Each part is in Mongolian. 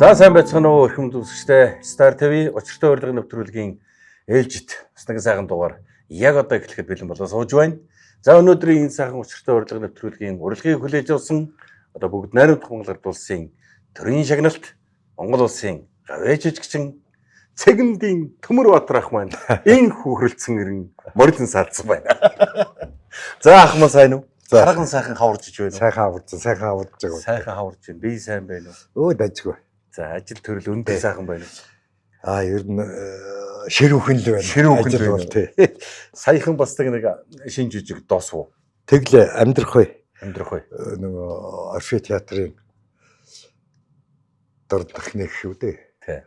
За сайн байцгаана уу эрхэм үзэгчдээ. Star TV учиртай урилгын нэвтрүүлгийн ээлжид бас нэг сайхан дугаар яг одоо эхлэхэд бэлэн болоо сууж байна. За өнөөдрийн энэ сайхан учиртай урилгын нэвтрүүлгийн урилгыг хүлээж авсан одоо бүгд найрамдах Монгол Ард улсын төрийн шагналт Монгол улсын гавьяа жижигчин Цэгмдийн Төмөр Баатар ах маань энэ хүүхрэлцэн ирэн морилон салцсан байна. За ах маань сайн уу? Хараган сайхан хаварж иж байна. Сайхан хаварж байгаа. Сайхан хаварж байна. Би сайн байна Өө уу? дажгүй. За ажил төрөл өндөө сайхан байна уу? Ер нь ширүүхэн л байна. Ширүүхэн л байна тий. Саяхан бас нэг шин жижиг дос уу? Тэглээ амьдрах бай. Амьдрах бай. Нөгөө Орфей театрын дордох нэг шүү дээ. Тий.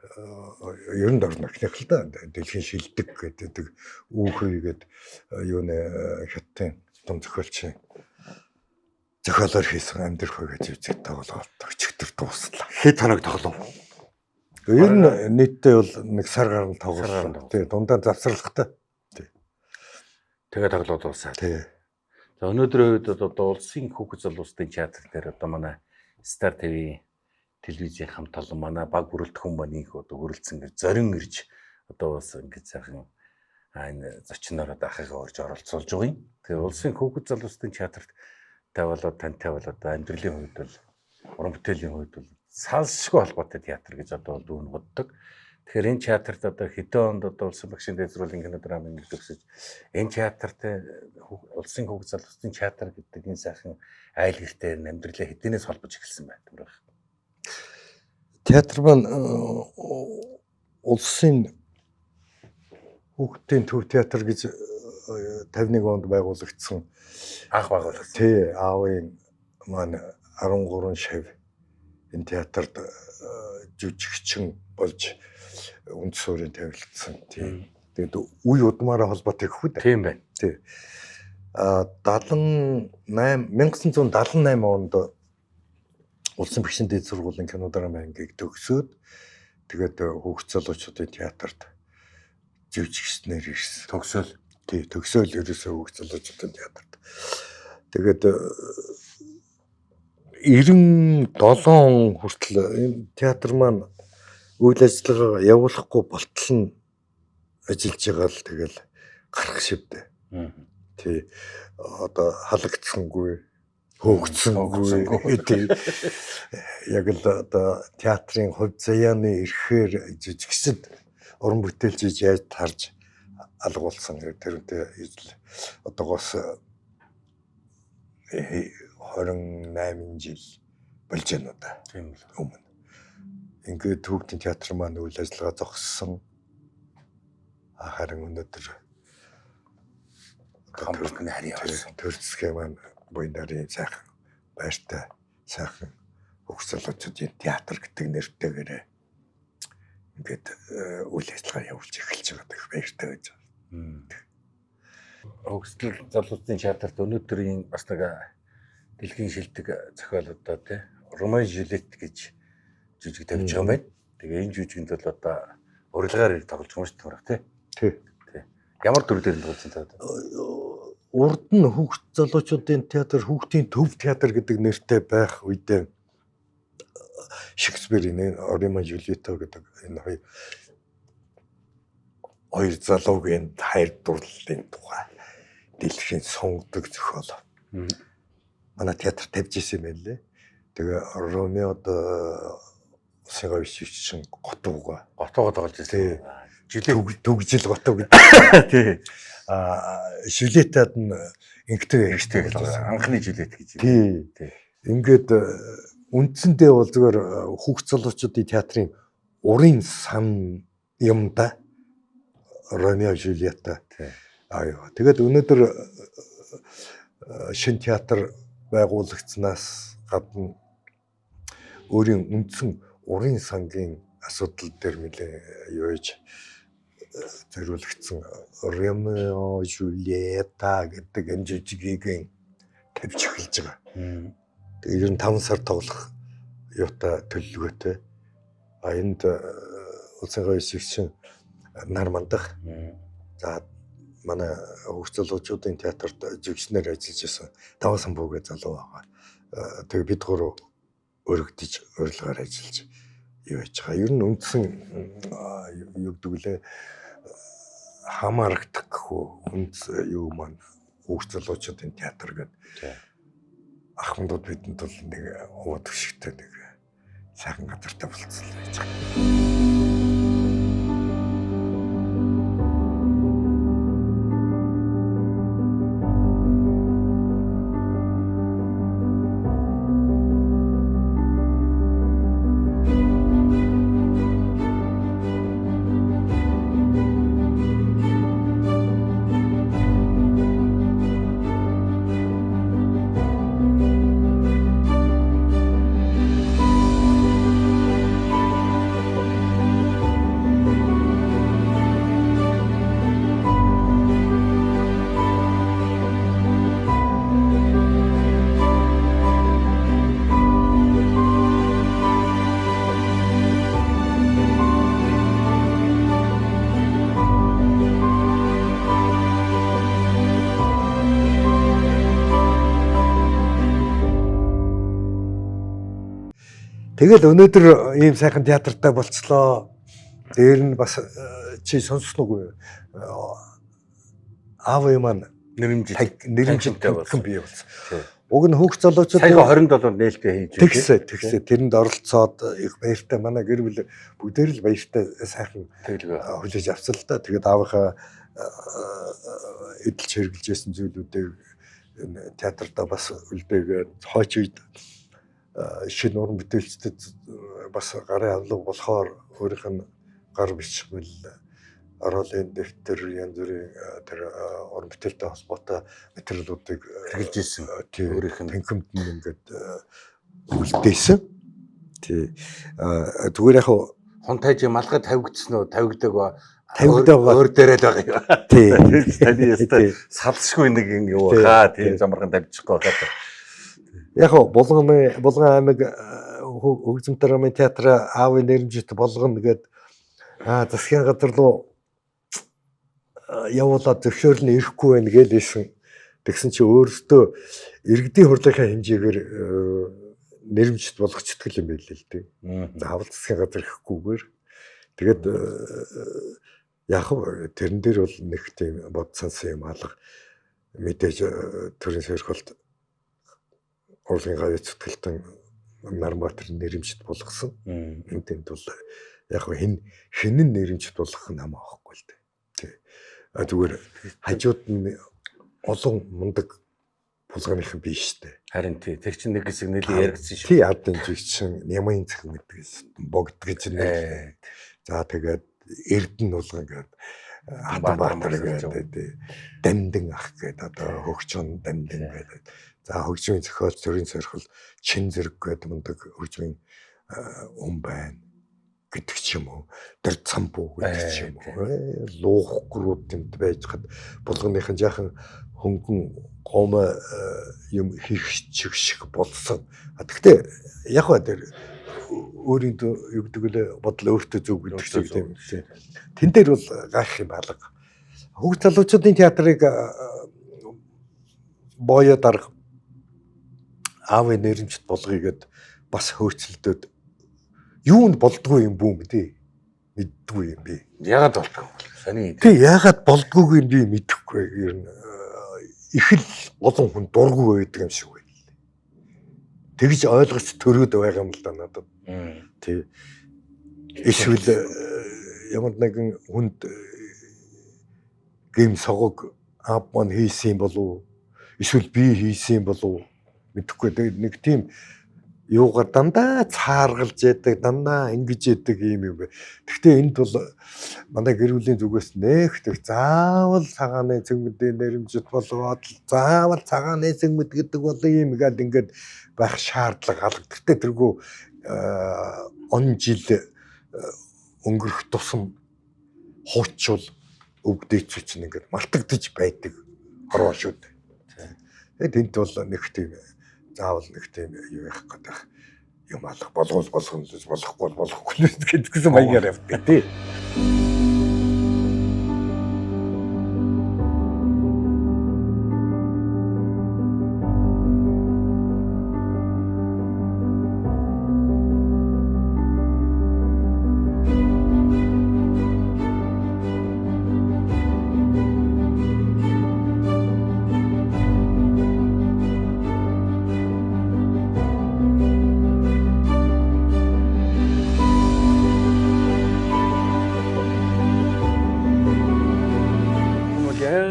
Ер нь дордох нэг л да. Дэлхийн шилдэг гэдэг үүхийгээд юу нэ хятадын том зохиолч зохиолоор хийсэн амьдрах бай гэж үзэж тоглоод өчигдөр дууслаа. Хэд хоног тоглов? Ер нь нийтдээ бол нэг сар гаруй тоглосон. Тий, дундаа завсралхтай. Тий. Тэгээ тоглоод дуусаа. Тий. За өнөөдрийн үед одоо улсын хүүхэд залуустын театр дээр одоо манай Star TV телевизийн хамт олон манай баг бүрэлдэхүүн маань их одоо хөрөлцсөн гэж зорин ирж одоо бас ингэж сайхан энэ зочноор одоо ахыгаа орж оролцуулж байгаа юм. Тэгэхээр улсын хүүхэд залуустын театрт тантай бол одоо амьдралын хувьд бол уран бүтээлийн хувьд бол салшгүй холбоотой театр гэж одоо дүүн боддог. Тэгэхээр энэ театрт одоо хэдэн онд одоо улсын багшийн дэвсгүүлийн кинодрамын төгсөж энэ театрт улсын хүүхэд залуустын театр гэдэг энэ сайхан айл гэртэй амьдралаа хэдийнээс холбож эхэлсэн байна түр байх. Театр маань улсын хүүхдийн төв театр гэж 51 онд байгуулагдсан. Анх байгуулагдсан. Тий, аавын маань 13 шав энэ театрт жүжигчин болж үнд суурийг тавилдсан. Тий. Тэгээд үе удмаараа холбоотой гэх үү? Тийм байна. Тий. 1978 онд улсын багшийн дэд сургуулийн кинодрамын ангийг төгсөөд тэгээд хүүхэд залуучуудын театрт жүжигчнэр ирсэн. Төгсөөл. Тий, төгсөөл ерөөсөө хүүхэд залуучуудын театрт. Тэгээд 97 он хүртэл энэ театр маань үйл ажиллагаа явуулахгүй болтол нь ажиллаж байгаа л тэгэл гарах шивдэ. Тий. Одоо халагдсангүй, хөөгдсөнгүй. Тий. Яг л одоо театрын хувь заяаны эрхээр жижигсэд уран бүтээлчиж яаж тарж алгуулсан тэрнтэй ижил одоогоос 28 жил болж байна уу да. Тийм л. Өмнө. Ингээд хүүхдийн театр маань үйл ажиллагаа зогссон. Харин өнөөдөр хамтны харьяа болсон. Төрцгөө маань буян нарын сайхан байртай сайхан хүүхэд залуучуудын театр гэдэг нэртэйгээр ингээд үйл ажиллагаа явуулж эхэлж байгаа гэх баяртай байж байна. Хүүхэд залуучдын театрт өнөөдрийн бас нэг дэлхийн шилдэг зохиол одоо тий Ромео Жюлет гэж жүжиг тавьж байгаа юм байна. Тэгээ энэ жүжигэнд бол одоо урилгаар тоглож байгаа юм шүү дээ тий. Тий. Ямар төр дээр л тоглож байгаа юм. Урд нь хүүхэд залуучуудын театр, хүүхдийн төв театр гэдэг нэртэй байх үедээ Шекспирийн Ромео Жюлетто гэдэг энэ хоёр залуугийн хайр дурлалын тухай дэлхийн сонгодог зохиол. Манай театр тавьж ирсэн юм байна лээ. Тэгээ Ромеод улсын гавьяа жижигчин готуугаа тоглож ирсэн. Төгжил готуу гэдэг. Тий. Жюлетад нь ингэдэг анхны Жюлет гэж. Тий. Ингээд үндсэндээ бол зүгээр хүүхэд залуучуудын театрын урын сан юм да. Ромео Жюлетто. Тэгээд өнөөдөр шинэ театр байгуулагдсанаас гадна өөрийн үндсэн урын сангийн асуудал дээр нэлээ юуж зориулагдсан Ромео Жюлетто гэдэг энэ жижигийг тавьж эхэлж байгаа. Тэгээд ер нь 5 сар тоглох юутай төлөвлөгөөтэй. Энд улсын гавьяа жижигчин нар мандах. За манай хүүхэд залуучуудын театрт жүжигчнэр ажиллаж байсан 5 самбуугийн залуу байгаа. Тэгээ бид гурав өргөдөж урилгаар ажиллаж юу яж байгаа. Ер нь үндсэн юу гэдэг лээ хамаарагдах гэхүү үндс юу маань хүүхд залуучуудын театр гэдэг. Ахмадууд бидэнд бол нэг уваа төвшигтэй нэг сайхан газартай болцсон л байж байгаа. Тэгэл өнөөдөр ийм сайхан театртай болцлоо. Дээр нь бас чи сонссноо үгүй. Аав маань нэрэмжтэй болсон бий болсон. Уг нь хүүхд залуучууд сая 27-нд нээлттэй хийж тэгсээ тэрэнд оролцоод их баяртай манай гэр бүл бүгдээр л баяртай сайхан хүлээж авсан л да. Тэгээд аавынхаа эдэлж хэрэгжилж байсан зүйлүүдийг театртаа бас үлдээгээд хойч үед шинэ уран бүтээлчдэд бас гарын авлага болохоор өөрийнх нь гар бичвэл оруулын дэвтэр янз бүрийн тэр уран бүтээлтэй холбоотой материалуудыг хэрэгжилж ирсэн. Өөрийнх нь танхимд нь ингээд үлдээсэн. Тий. Зүгээр яг хон тайж малгай тавигдсан уу? Тавигдаг өөр дээрээ л байгаа юм. Тий. Таны ястай салшгүй нэг юм хаа тийм замархан тавьчихгүй хаад. Яг булган аймаг хөгжим драмын театр аавын нэрмжит болгоно гээд засгийн газар руу явуулаад зөвшөөрөл нь ирэхгүй байна гэлээсэн. Тэгсэн чи өөрөөсөө иргэдийн хурлынхаа хэмжээгээр нэрмжит болгочихдаг юм байл л дээ. Заавал засгийн газар ирэхгүйгээр тэгээд яг тэрэн дээр бол нэг тийм бодсансан юм алга мэдээж төрийн сойрхолд урлагийн гавь зүтгэлтэн Нарбаатар нэрэмжит болгосон. Энтэнд бол яг хинэн нэрэмжит болгох нь хамаа авахгүй л дээ. Тий. Зүгээр хажууд нь олон мундаг булганыхан биш дээ. Харин тий. Тэр чинь нэг хэсэг нэлийн яригдсан шүү. Тий, адын жигчин Нямын цэг мэдгээс богд гэж нэ. За тэгээд Эрдэнэ булган гэдэг Хатанбаатар гэдэг Дамдин ах гэдэг одоо хөгжин Дамдин гэдэг. За хөгжмийн зохиолч төрийн сойрхол чин зэрэг гэдэг мундаг хөгжмийн хүн байна гэдэг ч юм уу. Тэр цамбуу гэдэг ч юм уу. Луухгүй юмд байж хад булганыхан жаахан хөнгөн гомоо юм хийх шиг болсон. Гэхдээ яг ба тэр өөрийн юу гэдэг лээ бодол өөртөө зөв гэдэг шиг тийм. Тэн дээр бол гайх юм алга. Хүүхд залуучуудын театрыг боёо дарга аавын нэрмжит болгоё гэд бас хөөцөлдөөд юунд болдгоо юм бүү мэдээ мэддгүй юм би. Яагаад болдгоо? Сони. Тий, яагаад болдгоог би мэдэхгүй. Ер нь их л олон хүн дургүй байдаг юм шиг байна. Тэгж ойлгож төрөөд байгаа юм л да надад. Тий. Эсвэл ямар нэгэн хүнд гэм согог аав маань хийсэн болов эсвэл би хийсэн болов мэдэхгүй. Тэгээд нэг тийм юугаар дандаа цааргалж яадаг, дандаа ингэж яадаг юм бэ. Гэхдээ энд бол манай гэр бүлийн зүгээс нэхдэг заавал цагааны цэгмэдийн нэрмжит болгоод заавал цагааны цэгмэд гэдэг бол юм гээд ингээд байх шаардлага алга. Гэхдээ тэргүй он жил өнгөрөх тусам хуучвал өвгдөөч чинь ингээд мартагдаж байдаг хорвоо шүү дээ. Тэгээд энд бол нэг тийм заавал нэг тийм юу яах гэдэг юм алга болгохгүй болохгүй гэдгсэн маягаар явдаг тий.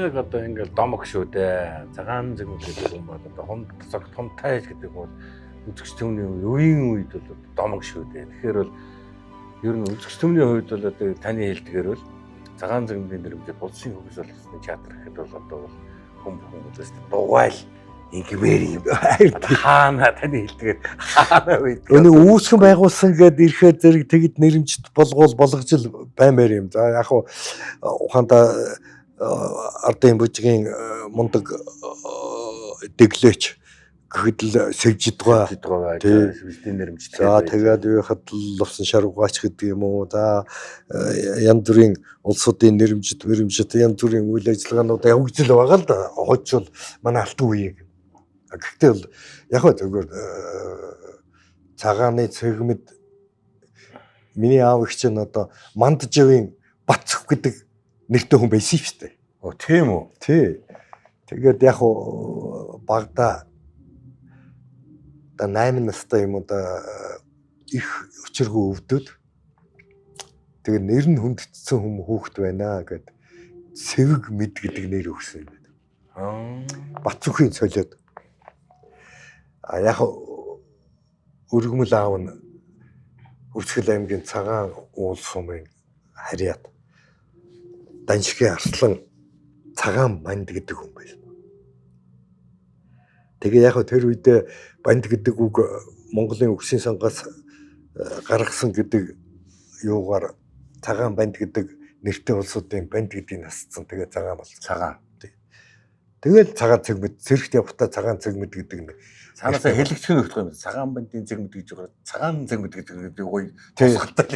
яг одоо ингээл домог шүү дээ. Цагаан зэгмүүд гэдэг юм бол одоо том тайж гэдэг бол үзэгч төмний үеийн үед бол домог шүү дээ. Тэгэхээр бол ер нь үзэгч төмний хувьд бол одоо таны хэлдгээр бол цагаан зэгмийн нэрмжид булсын хөгс болгосны театр гэхэд бол одоо хүмүүс дугайл ингээр юм. Хаана таны хэлдгээр хаана үед. Өнөө үүсгэн байгуулсан гээд ирэхэд зэрэг тэгэд нэрмжид болгож л баймаар юм. За яг ухаанда ардын бүжгийн мундаг дэглээч гэхэд л сэвжидгаа сэвжидийн нэрмжтэй. За тэгээд яхад л усан шаргуугач гэдэг юм уу. За янз бүрийн улсуудын нэрмжид янз бүрийн үйл ажиллагаанууд явагдаж л байгаа л да. Хожил манай алтан үеийг. Гэхдээ бол яг зөвхөн цагааны цэгмэд миний аав их чинь одоо Мандаживын Бацх гэдэг нэртэй хүн байсан шүү дээ. Оо тийм үү? Тий. Тэгээд яг багада 8 настай юм уу да их өчргөө өвдөд. Тэгээд нэр нь хүндэтсэн хүмүүс хүүхэд байна гэд Цэвэг мэд гэдэг нэр өгсөн юм байна. Бацхын солиод. Яг өргөмөл аав нь Үрцгэл аймгийн цагаан уул сумын харьяат Даншигын Арслан цагаан банд гэдэг хүн байсан. Тэгээ яг тэр үедээ банд гэдэг үг Монголын өгсийн сонгоос гаргасан гэдэг юугаар цагаан банд гэдэг нэртэй улсуудын банд гэдгийг насцсан. Тэгээ цагаан болсон. Цагаан. Тэгэл цагаан цэгмэд зэрэгт явахта цагаан цэгмэд гэдэг нь цаанаасаа хэлэгдэх нь өгдөг юм. Цагаан бандын цэгмэд гэж байгаа. Цагаан цэгмэд гэдэг гоё тусгалтай.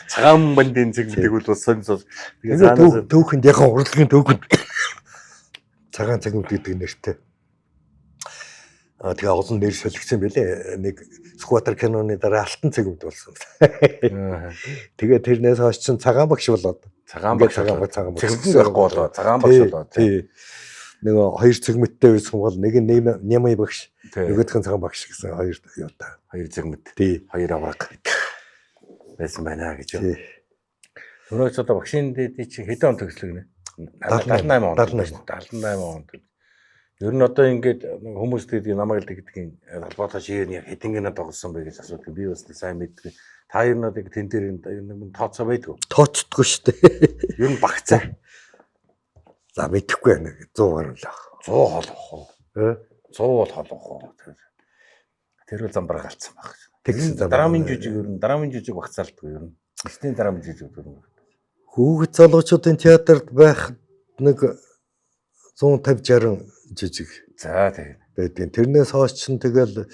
Цагаан бандын цэгмэдийг бол сонь. Тэгээ түүхэнд яг урлагийн түүхэнд цагаан цэгмэд гэдэг нэртэй. Тэгээ олон нэр солигдсон байлээ. Нэг Скватер киноны дараа алтан цэгмэд болсон. Тэгээ тэрнээс хойш чинь цагаан багш болоод. Цагаан багш цэгмэд байхгүй болоо. Цагаан багш болоо. Тий. Нөгөө хоёр цэгмэдтэй байсан бол нэг нь Нямай багш, нөгөөх нь цагаан багш гэсэн хоёр юу та. Хоёр цэгмэд. Тий. Хоёр авраг байсан байна гэж байна. Өнөөдөр ч одоо багшийн дэдий чи хэдэн он төгслөг нэ? 78 он. 78 он. Ер нь одоо ингээд хүмүүс тэгээд намайг л тэгдгийн албатай шигээр яг хэдэн гинэ тоглосон бэ гэж асуудаг. Би бас сайн мэддэг. Та ер нь одоо тэн дээр нэг тооцоо байдгүй. Тооцдгүй шүү дээ. Ер нь багцаа. За мэдэхгүй байна. 100 гаруй л ах. 100 холох. 100 бол холох. Тэр бол замбар галцсан баг. Тэгсэн драмын жүжиг ер нь драмын жүжиг багцаалдгүй ер нь. Стен драмын жүжиг ер нь. Хүүхэд залуучуудын театрт байх нэг 150-60 жижиг. За тийм. Байдгийн. Тэрнээс хойш чинь тэгэл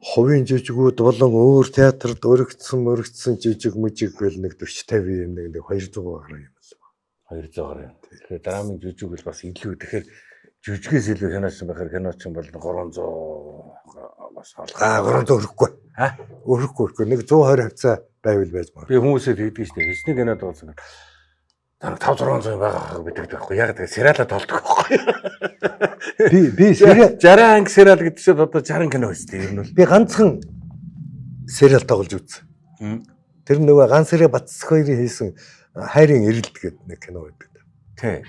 хувийн жижигүүд болон өөр театрт өргөцсөн жижиг мүжиг гэл нэг 40-50 юм нэг 200 гаруй юм л. 200 гаруй. Тэгэхээр драмын жүжиг бол бас илүү. Тэгэхээр жүжигээс илүү киноч байхаар киноч бол 300 бас хаалга. 300 өрөхгүй. Өрөхгүй. Нэг 120 хавцаа байвал байж магадгүй. Би хүмүүсээ тэгдэг шүү дээ. Хэчний кинод болсон. 500-600 байгаа гэдэг байхгүй. Яг тэгээ сериалаа толдог байхгүй. Би сериал 60 анги сериал гэдэг чинь одоо 60 кино байсан тийм юм. Би ганцхан сериал тоглож үзсэн. Тэр нөгөө ганц сэрэ Бацх хоёрын хийсэн хайрын эрэлт гэдэг нэг кино байдаг. Тий.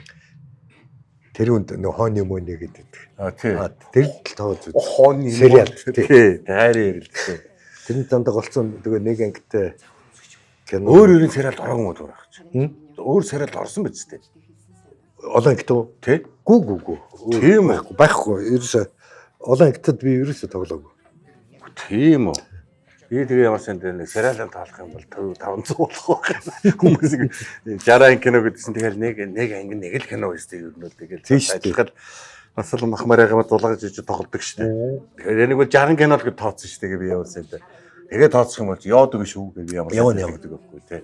Тэр үнд нөгөө хооны мөний гэдэг. Тий. Тэр л тоглож үзсэн. Хооны сериал. Тий. Хайрын эрэлт. Тэрний дандаа голцсон нөгөө нэг ангитай кино. Өөр өөрийн сериалд ороогүй юм байна гэж. Өөр сериалд орсон биз дээ. Олон ангит уу? Тий. Гүү. Тийм байхгүй. Ерөөсө олон ангитад би ерөөсө тоглоогүй. Тийм үү. Би тэгээ ямар ч нэг сериалаар таалах юм бол 500 болох байх. Хүмүүс 60 анги кино гэдсэн тэгэхээр нэг анги нэг л кино байсан юм бол тэгэл ажиллахад бас л махмаар юм дулгаж иж тоглодог шүү дээ. Тэгэхээр нэг бол 60 кино л гэж тооцсон шүү дээ би явуулсан юм. Тэгээ тооцох юм бол яадаг шүү гэж би ямар явдаг байхгүй тий.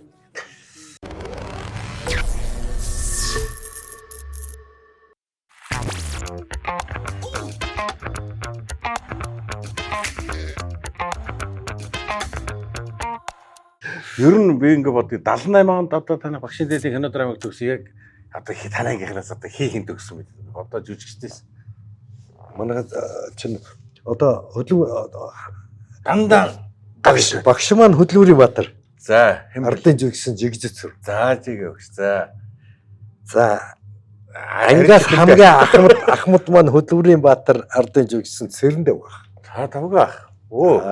Ер нь би ингээ бодгийг 78 онд одоо танай багшийн дэдийн кино драмыг төгсөн яг одоо танайгийнхаас одоо хийх төгсөн мэт. Одоо жүжигчдээс манай чинь одоо дандаа багш маань Хөдөлмөрийн Баатар. За ардын жүжигсэн жигжэцэр. За жиг өгч. За За ангиас хамгийн Ахмад маань хөдөлмөрийн баатар ардын жүжигсэн цэрэндээ баг. Та тавгаах. Оо.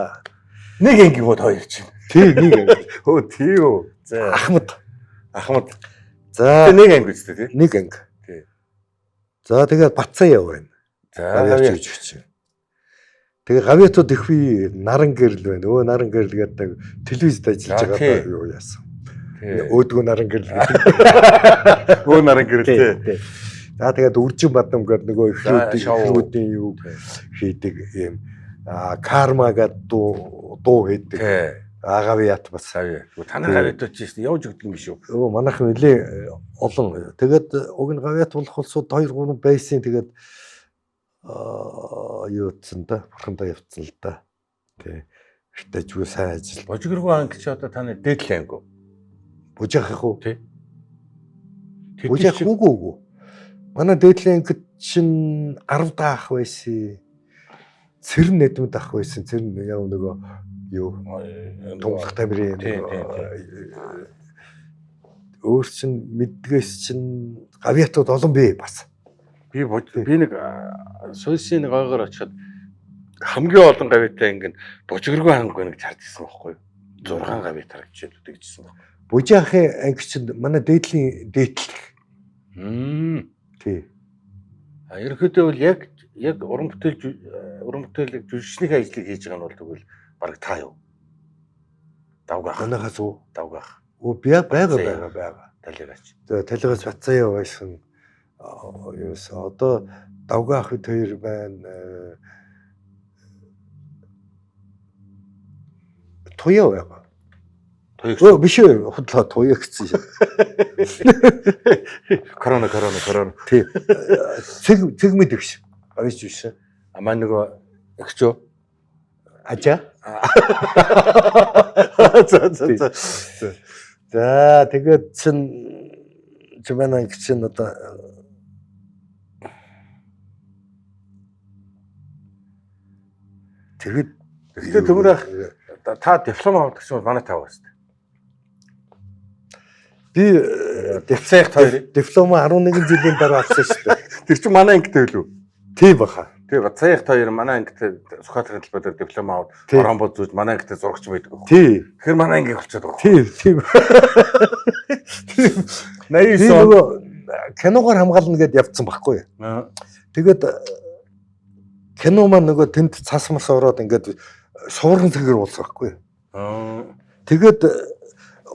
Нэг анги гоо хоёр чинь. Тий нэг анги. Өө тий юу. За Ахмад. За нэг анги үстэй тий. Нэг анги. Тий. За тэгээд Батцаа яв байна. За жүжигч. Тэгээ гавьятууд их би наран гэрэл байна. Өө наран гэрэл гэдэг телевизэд ажиллаж байгаа юу яасан. Өөдгөө наран гэрэл гэдэг. Өө наран гэрэл тий. За тэгээд үржин бадам гэдэг нөгөө ихрүүдийн юу хийдэг юм. Карма гэдэг дуу хийдэг. Гавьят бас. Танай гавьятууд ч явж өгдөг юм биш үү? Өө манайх нэлээ олон. Тэгээд уг нь гавьят болох улсууд 2 3 байсан. Тэгээд юутсан да бурхандаа явцсан л да. Тэ. Эртэжгүй сайн ажил. Божигргүй анги чи одоо таны дээдлээ анги. Бужаах их уу? Тий. Бужаах үгүй. Манай дээдлийн анги чинь 10 даах байсан. Цэрэн нэдмэд ах байсан. Цэрэн яв нөгөө юу тунгалах тамирын өөр чин мэддгээс чин гавьятууд олон бий бас. Би нэг сойсын нэг ойгоор очиход хамгийн олон гавьяатай анги нь божигргүй анги нэг чард гисэн байхгүй юу? 6 гавьяа тарагчид үдэгжсэн байна. Бужаахын анги чинь манай дээдлийн дээдл. Тий. Ерөнхийдөө бол яг уран бүтээлэг жүжигчний ажлыг хийж байгаа нь бол тэгвэл баг та юу? Давгаах. Манайхаас уу? Давгаах. Оо байгаа. Талигаач. За талигаас Батцаа яв байсан. Юус одоо давгаах хэд хоёр байна. Туяа байгаа. Туяа биш үү? Худлаа туяа гэсэн шээ. Корона. Тий. Цэгмэд гэж. Авиж биш. Амаа нөгөө өгчөө. Ажаа. За тэгээд чи манай чинь одоо тэгээд төмөрөх та диплом авах гэсэн бол манай тав байна. Би диплом 11 жилийн дараа авсан шүү дээ. Тэр чинь манай ангитай үлээ. Тий баха. Тэгээ Батцаах хоёр манай ангитай Сүхбаатарын талбайд диплом аваад орон бод зүүж манай ангитай зурагч байдаг. Тий. Тэгэхээр манай анги болчиход байгаа. Тий. 89 он киногоор хамгаална гэд явцсан байхгүй юу? Тэгээд кино маань нөгөө тэнд цас мас ороод ингээд суурган цэгэр уулсан байхгүй юу? Тэгээд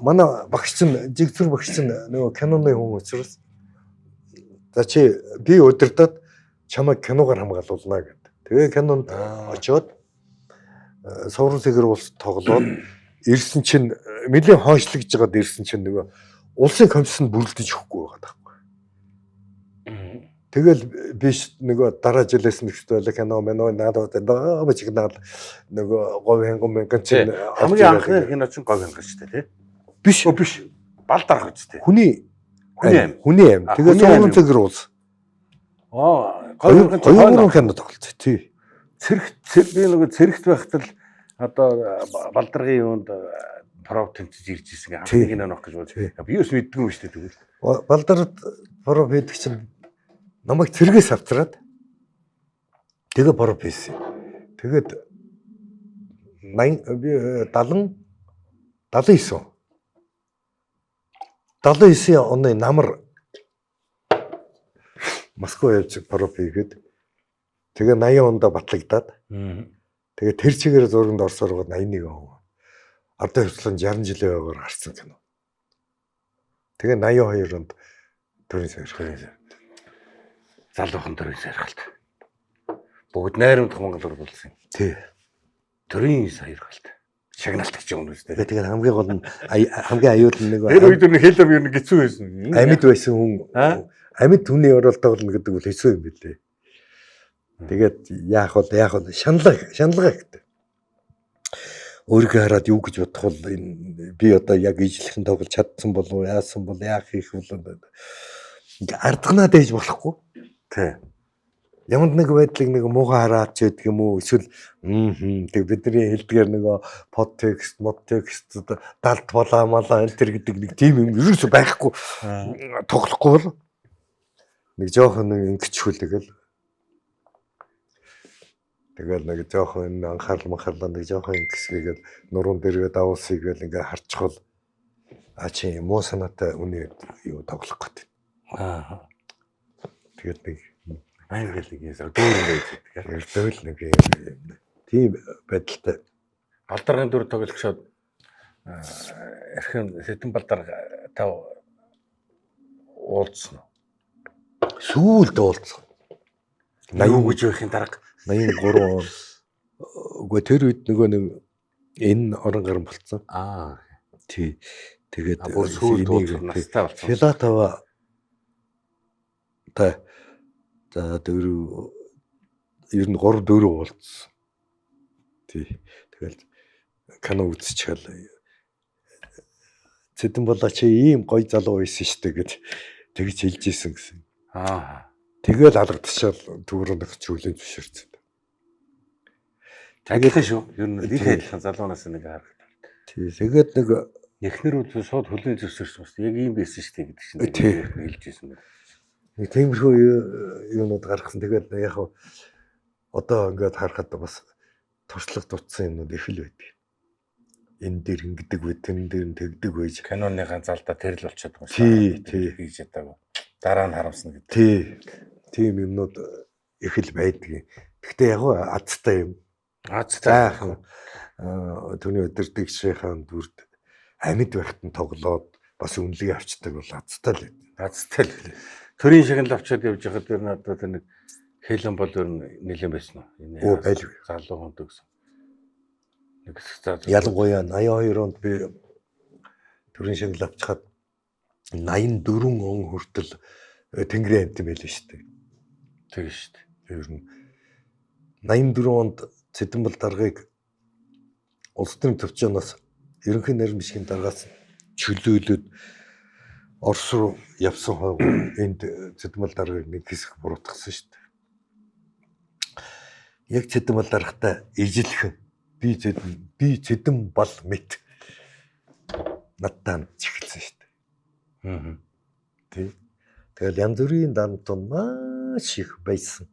манай багш чинь жигзүр багш чинь нөгөө киноны хүн учраас за чи би удирдаад чамайг киногоор хамгаалуулна гэд. Тэгээ кинонд очиод суурган цэгэр уулс тоглоод ирсэн чинь нэлийн хойшлогж байгаад ирсэн чинь нөгөө улсын комиссонд бүрэлдэж өгөхгүй байгаа байхгүй. Тэгэл биш нөгөө дараа жилээс нэгт байлаа кино надад бачигнаад нөгөө говь хэнгэн чинь хамгийн анхны кино чинь говь хэнгэн шүү дээ тий. Биш. Бал дарах үстэй. Хүний аим. Тэгээ суурган цэгэр уулс. Говь кино тоглолт тий. Би нөгөө цэрэгт байхад л одоо балдаргын юунд пров тэмцэж ирж ирсэн анхны кино нөх гэж бод. Би юус мэддэггүй шүү дээ тэгвэл. Балдард пров хийдэг чинь намайг цэргээс авчраад тэгээ пров хийсэн. Тэгээд 79 оны намар Москва явж пров хийгээд тэгээ 80 онд батлагдаад тэгээ тэр чигээр зурганд орсоор 81 он. Ардын хвшлын 60 жилийн ойгоор гарсан кино. Тэгээ 82 онд төрийн сайрхал. Залуухан төрийн сайрхалт. Бүгд найрамдах Монгол руу болсон. Тий. Төрийн сайрхалт. Шагналт гэж юм үстэй. Тэгээд хамгийн гол нь хамгийн аюул нэг тэр үед нэг хэлэв юу нэг хэцүү байсан. Амьд байсан хүн амьд хүний оролт тоглоно гэдэг бол хэцүү юм билээ. Тэгээд яах вэ? Шаналгаа гэдэг. Өөрийгөө хараад юу гэж бодох бол би одоо яг ижлэхэн тоглож чадсан болов уу? Яасан бол яах хийх бол ингээ ардганаа дээж болохгүй. Тий. Ямар нэг байдлыг нэг муухай хараад ч гэдэг юм уу? Эсвэл тэг бидний хэлдгээр нөгөө подтекст, модтекст далд болоо малаа энэ төр гэдэг нэг тийм юм ерөөсөй байхгүй. Тоглохгүй бол нэг жоохон ингэчхүүл тэгэл нэг жоохон анхаарал нэг жоохон ингэсгээд нуруунд дээрээ давуулсыг гэл ингээ харчихвал чи муу санаатай үний юу тоглох гэдэг. Тэгээд нэг англи нэгээс дүүрэн байж байгаа. эрдэвэл нэг юм тийм байдалтай Балдаргын дүр тоглогчоод эрхэн Сэдэн Балдар тав уулзсан уу? сүүлд уулзсан. 80 гэж байхын дарга 83 он. Үгүй тэр үед нөгөө нэг энэ орон гарan болцсон. Тий. Тэгээд бүр сүүлд уулзсан настай болсон. Филатова за дөрөв ер нь 3 4 уулзсан. Тий. Тэгэл кино үзчихэл Сэдэн Балдар чи ийм гоё залуу байсан шүү дээ гэд тэгж хэлж ийсэн гэсэн. Тэгэл алгадчихал түүрэнх зүйлэн зөвшөөрсөн. Адилхан шүү. Ер нь их адилхан залуунаас нэг харагдав. Тий. Тэгээд нэг эхнэр үл шууд хөлийн зөвшөөрсөн шүү. Яг ийм байсан шүү дээ гэдэг чинь хэлж ийсэн байна. Нэг тиймэрхүү юунууд гаргасан. Тэгээд яг одоо ингээд харахад бас туршлага дутсан юмнууд их л байдаг. Энэ дээр ингэдэг вэ, тэн дээр нь тэгдэг байж. Каноныхаа залдаа тэр л болчиход байгаа шүү. Тий. Хийж ядаагүй. Дараа нь харамсна гэдэг. Тий. Тийм юмнууд их л байдаг. Гэхдээ яг азтай юм. Азтай. Түүний өдөртөгчийн дүрд амьд байхад нь тоглоод бас үнэлгээ авчдаг бол азтай л. Азтай л. Төрийн шагнал авчаад явж байхад тэр надад нэг хэлэн бол ер нь нэлээд байсан уу? Оо байлгүй. Залуу хүнд гэсэн. Ялангуяа 82 онд би төрийн шагнал авчихад 84 он хүртэл Тэнгэрийн амт юм байл шүү дээ. Тэг шүү дээ. Ер нь 84 онд Сэдэн Балдаргыг улс төрийн төвчнөөс ерөнхий нарийн бичгийн даргаас чөлөөлөд Орос руу явсан хойго энд Сэдэн Балдаргыг нэг хэсэг буруутгасан шүү дээ. Яг Сэдэн Балдаргатай ижилхэн би Сэдэн Бал мэт надтай чихэлсэн шүү дээ. Тий. Тэгэл янз бүрийн дамтун маш их байсан.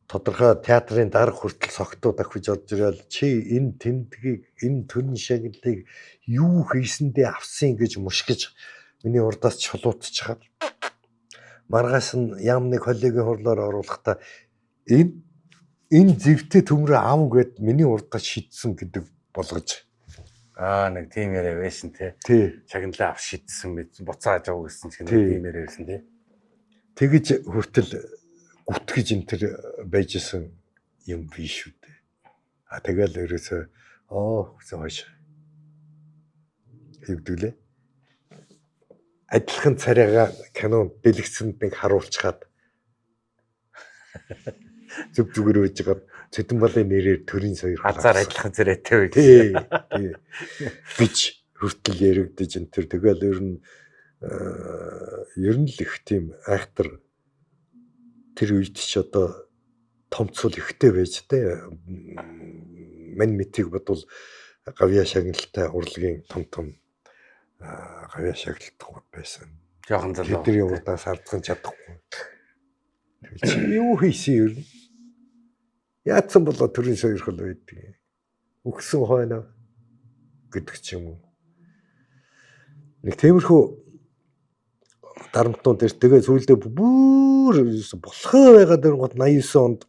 Тодорхой театрын дарга хүртэл согтууд ахиж орж ирэл чи энэ тэмдгийг энэ төрийн шагналыг юу хийсэндээ авсан гэж мушгиж миний урдаас чулуутчихад маргааш нь ям нэг холигийн хурлаар оруулахдаа энэ зэвтэй төмрөө ав гэд миний урдаас шидсэн гэдэг болгож нэг тийм яриа байсан тий. Шагналаа ав шидсэн мэт буцааж авах гэсэн чинь тийм яриа байсан тий. Тэгэж хүртэл гүтгэж энэ төр байж исэн юм биш үү дээ. Тэгэл ерөөсөө гэсэн хойш. Хэвдүүлээ. Адилхан царайгаа кинонд дэлгэцэнд нэг харуулчихад зүгээр байж байгаа Сэдэн Балын нэрээр төрийн соёр азар адилхан царайтай байж. Тий. Бич хүртэл яригдэж энэ төр тэгэл ер нь л их тийм айхтар тэр үед ч одоо томцол ихтэй байж тээ. Мань мэтийг бодвол гавьяа шагналтай урлагийн том гавьяа шагналтай байсан. Жохон залуу. Тэдний урдаас ардхан чадахгүй. Чи юу хийсэн юм? Яатсан болоо төрийн соёрхол байдаг. Өгсөн хойно гэдэг ч юм уу. Нэг тиймэрхүү дарамтнууд дээр тэгээ сүүлдээ бүр болохоо байгаа дээр гот 89 онд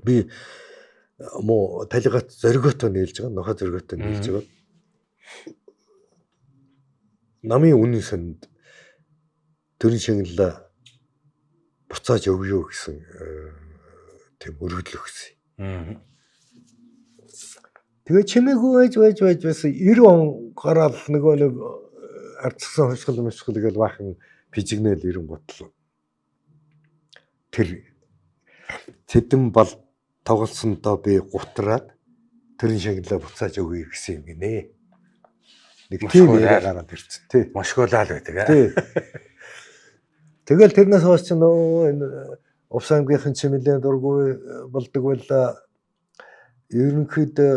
би муу талигат зориготой нээлж байгаа. Нохо зориготой нээлж байгаа. Намын үнэн санд төрийн шагналаа буцааж өгөө гэсэн тийм өргөдөл өгсөн. Тэгээ чимээгүй байж байсан 90 он гараал нөгөө нэг арцсан хошгол гэж баахан пижигнэл 90 готлоо. Тэр Сэдэн Бал тоглолсондоо би гутраад төрийн шагналаа буцааж өгье гэсэн юм гинэ. Нэг тийм яриа гараад ирсэн тий. Мошгоолал байдаг аа. Тий. Тэгэл тэрнээс хойш ч нөө энэ Увс аймгийнхэн ч нэлээд дургүй болдог байла. Ерөнхийдөө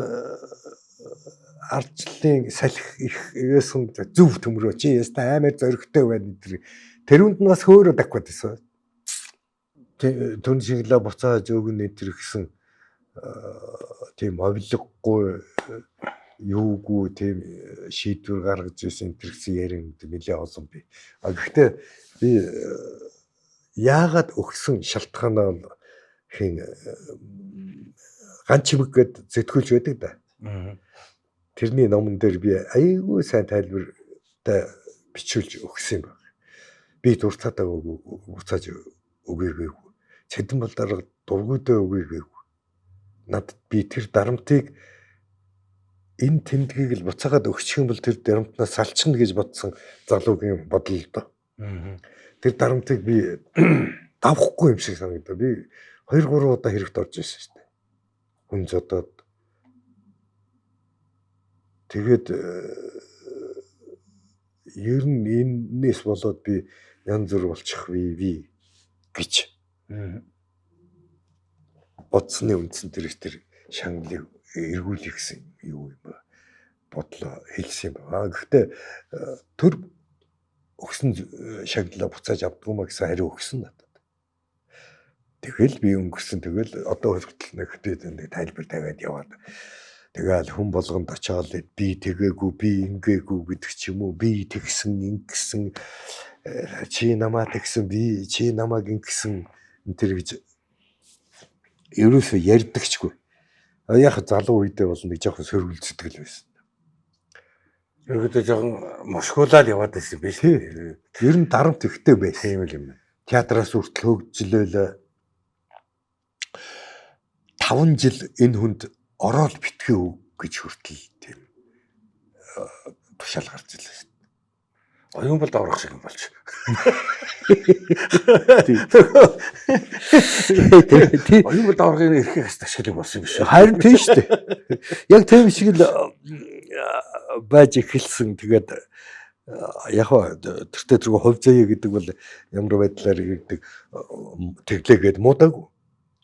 ардчлалын салхи их ээсэн зөв төмрөө чи яста аймаар зоригтой байна тэрүүнд нас хөөрө дагвад байсан. Түн шиглээ буцааж өгнө тэр гэсэн тийм овлоггүй юугүй тийм шийдвэр гаргаж ирсэн тэр гэсэн ярин нэлээ олон би. Гэхдээ би яагаад өгсөн шалтгаанаа хин ганц чимэг гээд зэтгүүлж байдаг да. Тэрний номон дээр би айгүй сайн тайлбартай бичүүлж өгсөн юм байна. Би дуртатаа буцааж өгөөгүй. Цэдэн бол дарга дургүйдээ өгөөгүй. Надад би тэр дарамтыг энэ тэмдгийг л буцаагаад өгчих юм бол тэр дарамтнаас салчихна гэж бодсон залуугийн бодол л доо. Тэр дарамтыг би давхгүй юм шиг санагдав. Би 2-3 удаа хэрэгт орж ирсэн шүү дээ. Хүн зодоод тэгээд ер нь энэс болоод би янз бүр болчих вэ гэж бодсны үндсэн тэр шанглыг эргүүлэх гэсэн юу юм бэ? Бодлоо хэлсэн юм байна. Гэхдээ төр өгсөн шагналаа буцааж авдгүй маа гэсэн хариу өгсөн надад. Тэгэл би өнгөрсөн тэгэл одоо хүртэл нэгтэй тайлбар тавиад яваад. Тэгэл хүн болгонд очиод би тэгээгүй, би ингээгүй гэдэг ч юм уу, би тэгсэн, ингэсэн, чи намаа тэгсэн, би чи намааг ингэсэн энэ гэж ерөөсөө ярьдагчгүй. Яг залуу үедээ бол нэг жоохон сөргөлцдөг л байсан. Ерөөдөө жоохон мошгуулаад яваад байсан биш үү? Ер нь дарамт ихтэй байсан. Тийм л юм. Театраас хүртэл хөгжлөөл 5 жил энэ хүнд ороод битгий өг гэж хүртэл тийм тушаал гарч илээ шүү дээ. Оюун болд орох шиг юм болж. Оюун болд орохын эрхийг хас ташаалыг болсон юм биш үү? Харин тийм шүү дээ. Яг тийм шиг л байж эхэлсэн. Тэгээд яг тэртээ тэргүй хувь заяа гэдэг бол ямар байдлаар ирдэг тэглээгээд муудаагүй.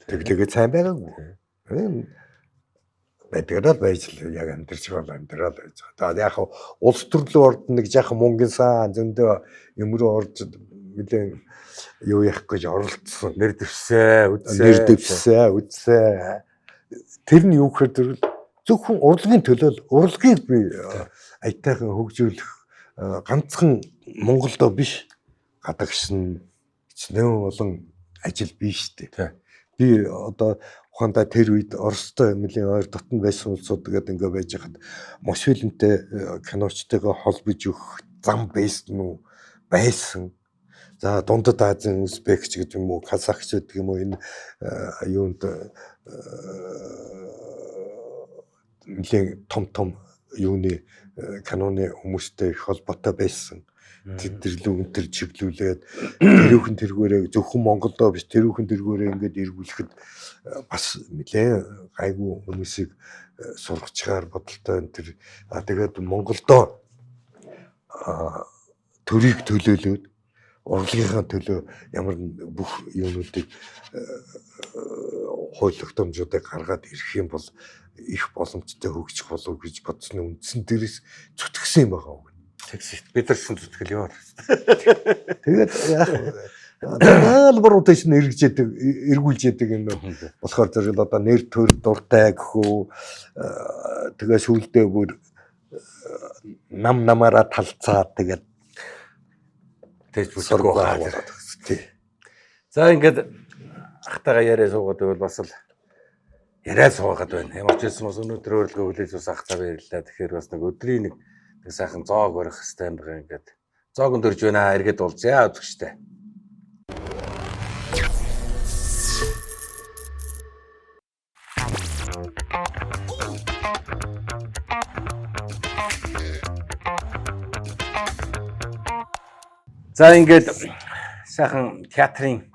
Тэглээгээд сайн байгаагүй. Байдгараад байж л яг амьдэрч байгаа амьдрал байж байгаа. За яг улс төрлөө орд нэг жаахан мөнгөн сан зөндөө юм руу орж нэлээд юу яах гэж оролцсон. Нэр дэвсээ, үдсээ. Тэр нь юу гэхээр зөвхөн урлагийн төлөө урлагийг би аятайхан хөгжүүлэх ганцхан Монголдо биш гадагшин хичнээн олон ажил биш дээ. Би одоо ухаандаа тэр үед Оростой нэлийн ойр дотн байсан улсууд гэдэг ингээ байж хад Мосфильмтэй киночтойгоо холбож өгөх зам байсан уу байсан. За Дундад Азийн Узбекч гэдэг юм уу, Казахч гэдэг юм уу энэ юунд нэлийн том юуны каноны хүмүүстэй их холбоотой байсан. Тэдэрлүү өнтер чиглүүлээд тэрүүхэн тэргүүрээ зөвхөн Монголдоо биш тэрүүхэн тэргүүрээ ингээд эргүүлэхэд бас нэлээ гайгүй хүмүүсийг сургачаар бодолтой энэ тэгээд Монголдоо төрийг төлөөлөөд урлагийнхаа төлөө ямар бүх юмнуудыг хууль тогтоомжуудыг гаргаад ирэх юм бол их боломжтой хөгжих болов гэж бодсны үндсэн дээрээс зүтгэсэн юм байгаа. Тэгс бид нар шин зүтгэл яваа. Тэгээд яах даалбар утас эргүүлж яадаг юм болохоор зэрэг одоо нэр төр дуртай гэхүү тэгээ сүулдэ бүр намаараа талцаад тэгээд тэгж бүсгүй байгаа. За ингээд ахтайгаа яриа суугаад байвал бас л яриа суугаад байна. Ямар ч юм бас өнөөдөр өөрлөгөө хүлээж ус ах цаа баярлаа. Тэгэхээр бас нэг өдрийн нэг сайхан зоог барих хэрэгтэй юм байна ингээд. Зоог өндөрж байна эргээд уулзъя үзэгчтэй. За ингээд сайхан театрын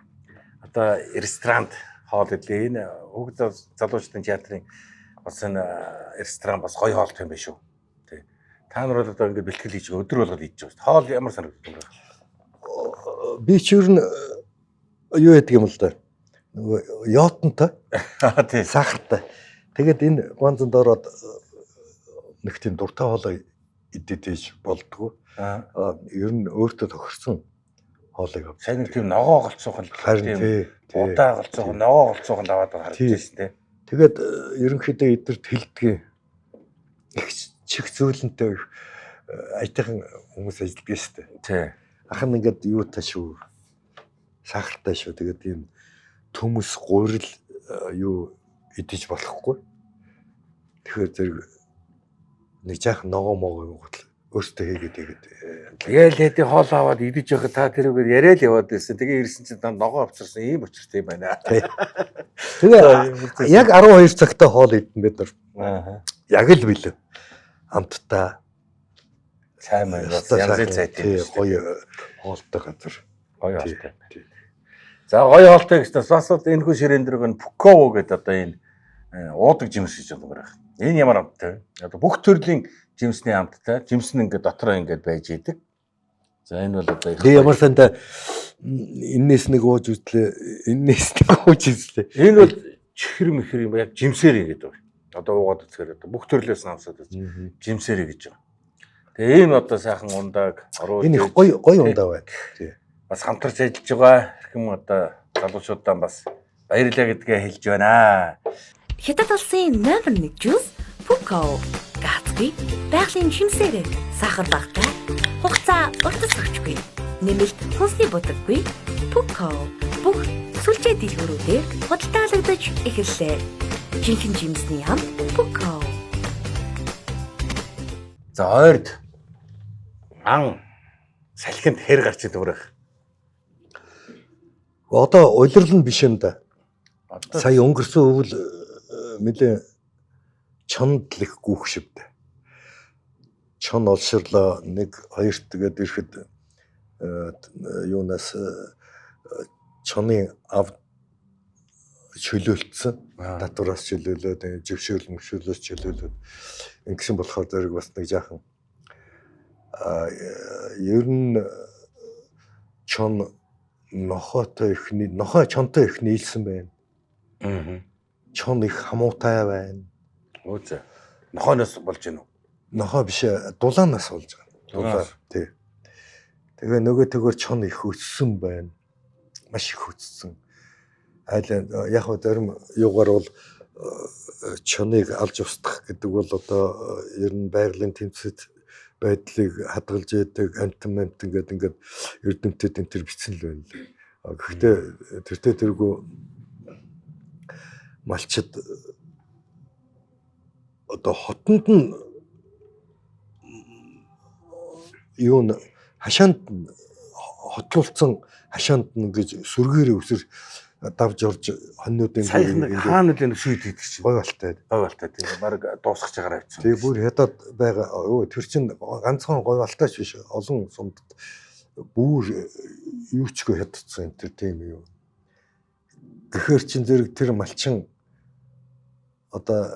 одоо ресторан хоол идлээ. Энэ хүүхд залуучдын театрын бас энэ ресторан бас гоё хоолтой юм байна шүү. Тий. Та нар бол одоо ингээд бэлтгэл хийж өдөр болгоод хийж байгаа шүү. Хоол ямар санагдав юм бэ? Би ч юу юу яадаг юм л да. Нөгөө йотонтой. Тий. Сахартай. Тэгээд энэ гуанзанд ороод нэг тийм дуртай хоолой идэж болдгоо. Ер нь өөртөө тохирсон хоолыг авч. Сайн нэг тийм ногоо голцоохон Харин тий. удаа голцоохон ногоо голцоохон аваад харагдаж байсан тий. Тэгээд ерөнхийдөө эднэрт хилдэгэн их чих зөөлөнтэй айтайхан хүмүүс ажилладаг шүү дээ. Тий. Ах нь ингээд юу та шүү. Сахартай шүү. Тэгээд ийм төмөс гурил юу идэж болохгүй. Тэгэхээр зэрэг нэг жаахан ногоо могоо юм гол өөртөө хийгээд Тэгэл хэдий хоол аваад идэж явахад та тэрүүгээр яриа л яваад байсан. Тэгээ ирсэн чинь ногоо авчирсан ийм учиртай юм байна. Тэгээ яг 12 цагтаа хоол идэн бид нар. Аа. Яг л билээ. Амттай Сайн байна. Янзын цайт юм. гоё хоолтой газар. Гоё хоолтой. За гоё хоолтой гэснээр бас энэ хүн ширээн дэрэг нь Пуково гэдэг одоо энэ уудаг жимс гэж байна. Энэ ямар амттай вэ? Одоо бүх төрлийн жимсний амттай. Жимс нь ингээд дотроо ингээд байж идэг. За энэ бол одоо Тэгээ ямар санда энэс нэг ууж үзлээ. Энэс нэг ууж үзлээ. энэ бол чихэр мэхэр юм яг жимсээр ингээд байна. Одоо уугаад үзэхээр одоо бүх төрлөөс амсаад үзэж жимсээр гэж байна. Тэгээ энэ одоо сайхан ундаг оруулж Энэ их гоё ундаа байна. Тий. бас хамтарч ажиллаж байгаа хэрхэн одоо залуучуудаа бас баярлалаа гэдгээ хэлж байна. Хятад улсын номер 1 жуус Пуко. Гацгүй, байгалийн жимсээр сахар багтаа, хугацаа уртас өгчгүй. Нэмэлт хүнсний будаггүй Пуко. Бүх сүлжээ дэлгүүрүүдээр худалдаалагдаж эхэллээ. Жинхэнэ жимсний ам Пуко. За ойрд ан салхинд хэр гарч идвэрэх. Одоо улирал нь биш юм да. Одоо Сая өнгөрсөн өвөл нэлээ чонд лэх гүөх шивдэ. Чон олширлоо 1 2 тэгээд ирэхэд юунаас чоны ав чөлөөлцсөн. Татвараас чөлөөлөөд жившөөлөөс чөлөөлөөд ингэсэн болохоор зэрэг бас нэг жаахан ер нь чон нохой чонтой их нийлсэн байна. Чон их хамуутай байна. Үгүй. Нохооноос болж гинөө. Нохой биш дулаанаас болж байгаа. Дулаа тий. Тэгээ нөгөө төгөр чон их өссөн байна. Маш их өссөн. Айл яг хөө зарим юугаар бол чоныг алж устгах гэдэг бол одоо ер нь байгалийн тэмцэд байдлыг хадгалж яадаг амтан ингээд эрдэмтэд энэ төр бичсэн л байна лээ. Гэхдээ тэртээ тэргүй малчид одоо хотонд нь юу н хашаанд хотлуулсан хашаанд нь гэж сүргээрээ өсөр давж орж хоньнуудын хаана үлэн шийд хийдэг чинь. гой балтай. Гой балтай тийм. Бараг дуусгах чагаар авчихсан. Тэгээ бүр хятад байгаа. Өө тэр чин ганцхан гой балтайч биш. Олон сумд бүр юучгүй хятадсан энэ тэр тийм юу. Гэхэр чин зэрэг тэр малчин одоо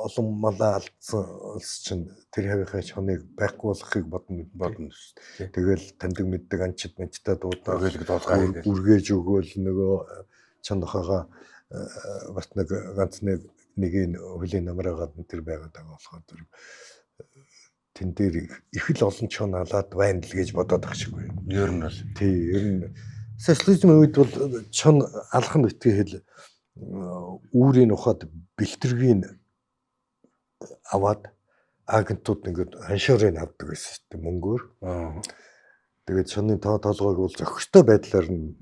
олон малаа алдсан улс чинь тэр хавийнхаа чоныг байхгүй болохыг бодно шүү дээ. Тэгэл таньдаг мэддэг анчид манчтай дуудаа үргээж өгөөл нөгөө чанахаага бас нэг ганц нэг хөлийн намраагаад тэр байгаад байгаа болохоор тэн дээр их л олон чон алаад байна л гэж бодоод ах шиг байна. Ер нь бол тий ер нь социализмын үед бол чон алах нь битгий хэл үүрийн ухаад бэлтэргийн аваад агентууд ингээд ханшуурыг авдаг байсан шүү дээ мөнгөөр. Тэгээд чоны толгойг бол зохистой байдлаар нь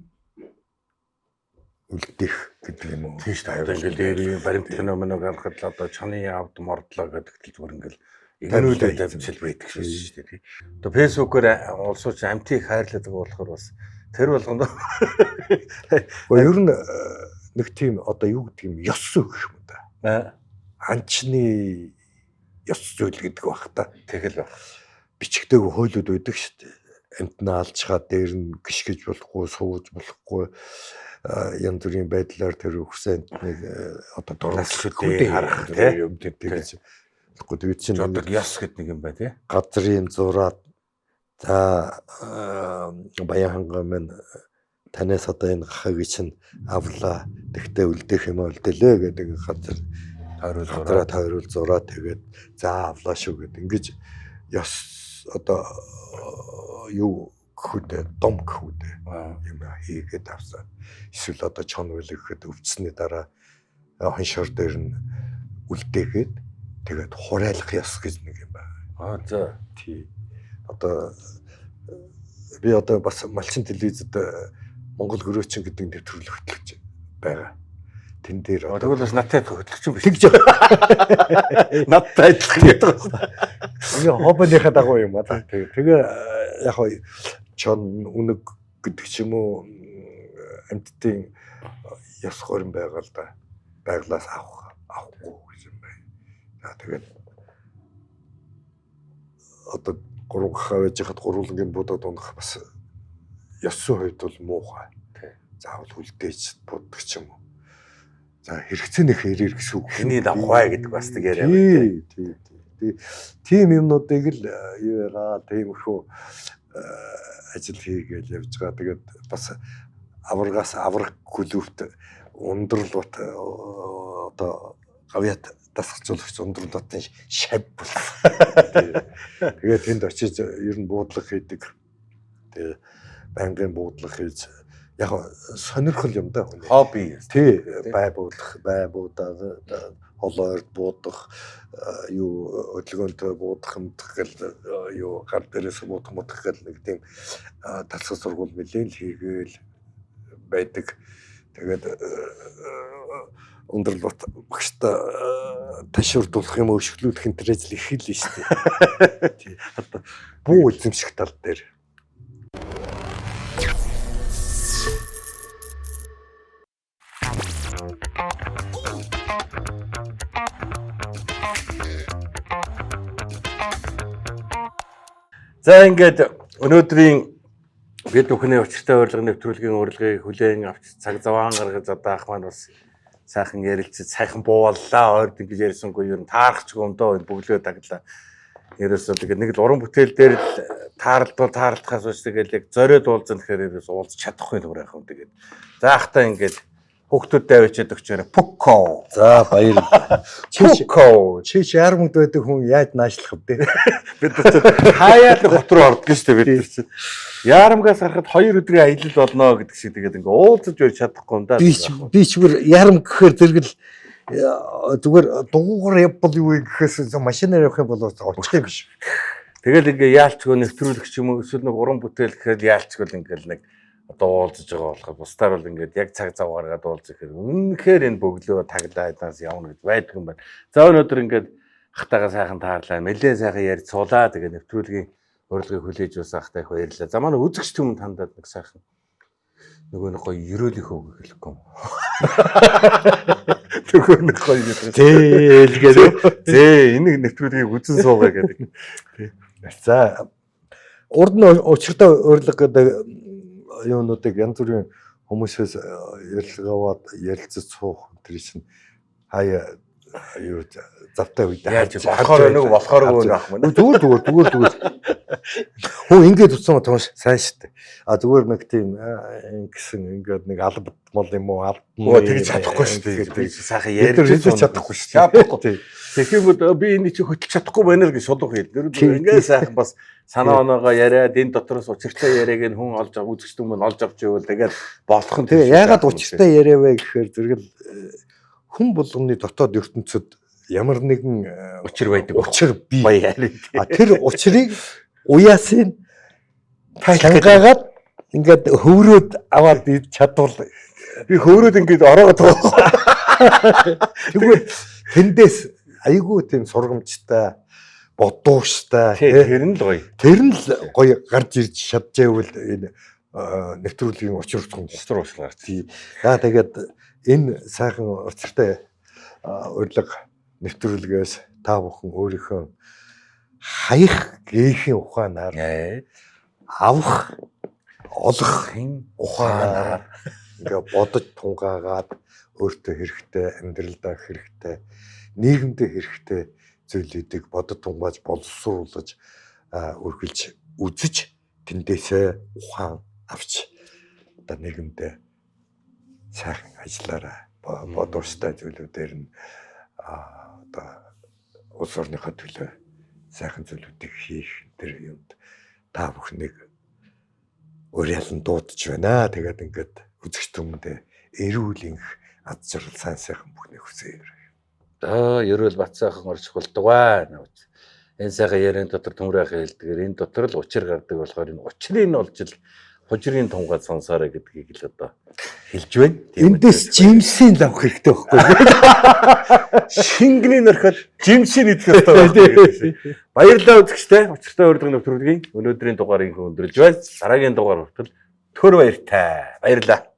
үлдэх гэдэг юм уу. тийм шүү дээ. Ингээд дээр баримтлах номыг харахад л одоо чоны авд мордлоо гэдэг л зүгээр ингээд игнүүлээд амжилт байдаг шүү дээ. Одоо фэйсбүүкээр улсууч амтыг хайрладаг болохоор бас тэр болгонд ер нь нэг тийм одоо юу гэдэг юм ёс зүй гэх юм да. Анчны ёс зүйл гэдэг баг та. тэгэл баг. Бичгтэйг хуулиуд байдаг шүү дээ. Амтнаа алж чаад дээр нь гიშгэж болохгүй, сууж болохгүй янз бүрийн байдлаар тэр өгсөн амтныг одоо дурлалцгүй харах юм тэгж. Тэгээд чинь одоо ёс гэдэг нэг юм бай тий. Газрын зураад за Баянхангаа минь танаас одоо энэ хахыг чинь авлаа. Тэгтээ үлдээх юм үлдээлээ гэдэг газар тойрол зураад тэгээд за авлаа шүү гэдэг. Ингэж ёс одоо юу гэхүүдээ дом гэхүүдээ юм хийгээд авсан. Эсвэл одоо чон үйл гэхэд өвчсөний дараа хоншор дээр нь үлдээгээд тэгээд хурайлах ёс гэж нэг юм байна. За тий. Одоо би одоо бас малчин телевизэд Монгол хөрөөчин гэдэг нэвтрүүлэг хөтлөж байгаа. Тэн дээр тэгвэл бас надтай хөтлөгч юм биш. тэгж Надтай адилхан гэдэг байна. ингээ хоббиныхаа дагуу юм аа. Тэгээ яг хоо чон үнэг гэдэг ч юм уу амьтдын ёс хорин байгаа л да. Байглаас авахгүй гэж юм байна. За тэгээд одоо гурван гахаа байж хад гурвангийн будаад унах бас ёсын хувьд бол муухай. Заавал үлдээж буддаг ч юм уу. За хэрэгцээнийх хэрэг гэсэн үг. Хний давхай гэдэг бас нэг яриа байна. Тий. Тийм юмнуудыг л юу яагаад тиймэрхүү ажил хийгээл явж байгаа. Тэгээд бас аврагаас авраг гүлөвт ундрал бат одоо гавьяат дасгалжуулагч ундрал батын шав бол. Тэгээд тэнд очиж ер нь буудлага хийдэг. Тэгээ байнгын буудлага хийж яг сонирхол юм да хүн. Хобби. Тий, бай буудаад холойрд буудах юу өдлөгөөнтэй буудах юмдах гэл юу гар дээрээс буудах мутах гэл нэг тийм талсаг сургууль нэлээл хийгээл байдаг. Тэгээд өндөрлөлт багштай ташуурдуулах юм өшгөлүүлэх энэ ажил их л шүү дээ. Тий. Одоо буу эзэмших тал дээр. За ингээд өнөөдрийн бид бүхний учиртай урилга нэвтрүүлгийн урилгыг хүлээн авч цаг заваан гаргаж одоо ах маань бас сайхан ярилцаж сайхан бууллаа ойрд ингэж ярьсангүй юу таарахчгүй юм доо бүглөө таглаа. Ерөөсөө тэгээд нэг л уран бүтээл дээр л тааралдахаас үүс тэгээд яг зориод уулзсан гэхээр ерөөс уулзах чадахгүй нөр яах юм тэгээд. За ахтаа ингээд хүүхдүүдтэй авчиад өгчөөрэ Пукко. За баярлалаа. Пукко. Чи яармд байдаг хүн яаж наашлах вэ? Бид хаяад хот руу ордгоо шүү дээ бид чинь. Яарамгаас гарахад 2 өдрийн аялал болно гэдэг шиг тэгээд ингээ уулзаж байж чадахгүй юм да. Би ч бүр ярам гэхээр зэрэгэл зүгээр дугуугаар явбал юу гэхээс машинаар явах юм бол очих юм биш. Тэгэл ингээ яалчгүй нэвтрүүлэх ч юм уу эсвэл нэг уран бүтээл гэхэд яалчгүй ингээл нэг одоо уулзаж байгаа болохоор бусдаар бол ингээд яг цаг зав гаргаад уулзах хэрэг. Үнэхээр энэ бөглөө таглаадаас явна гэж байдаг юм байна. За өнөөдөр ингээд ахтайгаа сайхан таарлаа. Нэлээд сайхан ярьж суулаа. Тэгээ нэвтрүүлгийн урилгыг хүлээж бас ахтай их баярлалаа. За манай үзэгч түмэнд хандаад нэг сайхан нөгөө нэг гоё ерөөлийнхөө хэлэхгүй юм. Нөгөө нэг гоё гэдэг. Зээлгээд Зээ энийг нэвтрүүлгийг үзэн суугаа гэдэг. за урд нь учиртай урилга гэдэг юунуудыг янз бүрийн хүмүүсээс ярилцгаад ярилцаж суух тэр чинь хаяа юу завтай үед яаж болохоор нэг болохоор өөр ах мөн. Зүгээр. Хүн ингэж утсан том сайн штэ. А зүгээр нэг тийм ингэсэн ингээд нэг албад мол юм уу Өө тэгж чадахгүй шүү дээ. Сайхан ярьж чадахгүй шүү дээ. Тэгэхээр би энэ чи хөтлөж чадахгүй байна л гэж шулуух хэл. Ингээд сайхан бас санаа оноогоо яриад энэ дотроос учиртай яриаг нь хүн олж үзэгч хүмүүс олж авч ивэл тэгээд болох нь. Тэгээ ягаад учиртай яриа вэ гэхээр зэрэгэл хүн болгоны дотоод ертөнцид ямар нэгэн учир байдаг. Учир бий. А тэр учрыг уяасын тайлгаагаад ингээд хөврөөд аваад ид чадвал би хөврөөд ингээд ороогод байгаа. Тэгвэл тэндээс айгүй тийм сургамжтай бодууштай тэр нь л гоё. Тэр нь л гоё гарч ирж чаджээвэл энэ нэвтрүүлгийн учир гарч. За тэгээд энэ сайхан учиртай урилга нэвтрүүлгээс та бүхэн өөрийнхөө хаях гээхийн ухаанаар авах олохын ухаанаар ингээ бодож тунгаагаад өөртөө хэрэгтэй амьдралдаа хэрэгтэй нийгэмдээ хэрэгтэй зүйлүүдийг бодож тунгааж боловсруулж үргэлж үзэж тэндээсээ ухаан авч одоо нийгэмдээ сайхан ажиллаарай бодууштай зүйлүүдээр нь одоо улс орныхоо төлөө сайхан зүйлүүдийг хийх тэр юмд та бүхнийг уриалан дуудаж байна. Тэгээд ингээд үзэгч хүмүүдээ эрүүл инх ад жаргал сайн сайхан бүхнийг хүсье. Ерөөл Батцаахан орж болдгоо. Энэ сайхан ярийн дотор төмрөөхөө хэлдгээр энэ дотор л учир гардаг болохоор энэ учрыг нь олж л хужирын тунгаад сонсоорой гэдгийг л одоо хэлж байна. Эндээс жимсийн лав хэрэгтэй байхгүй. Шингэний нөрхөд жимсийн идэх хэрэгтэй. Баярлалаа үзэгчтэй. Учиртай урдгын нөхрөлгийн өнөөдрийн дугаарыг өндөрлж байна. Дараагийн дугаар хүртэл төр баяртай. Баярлалаа.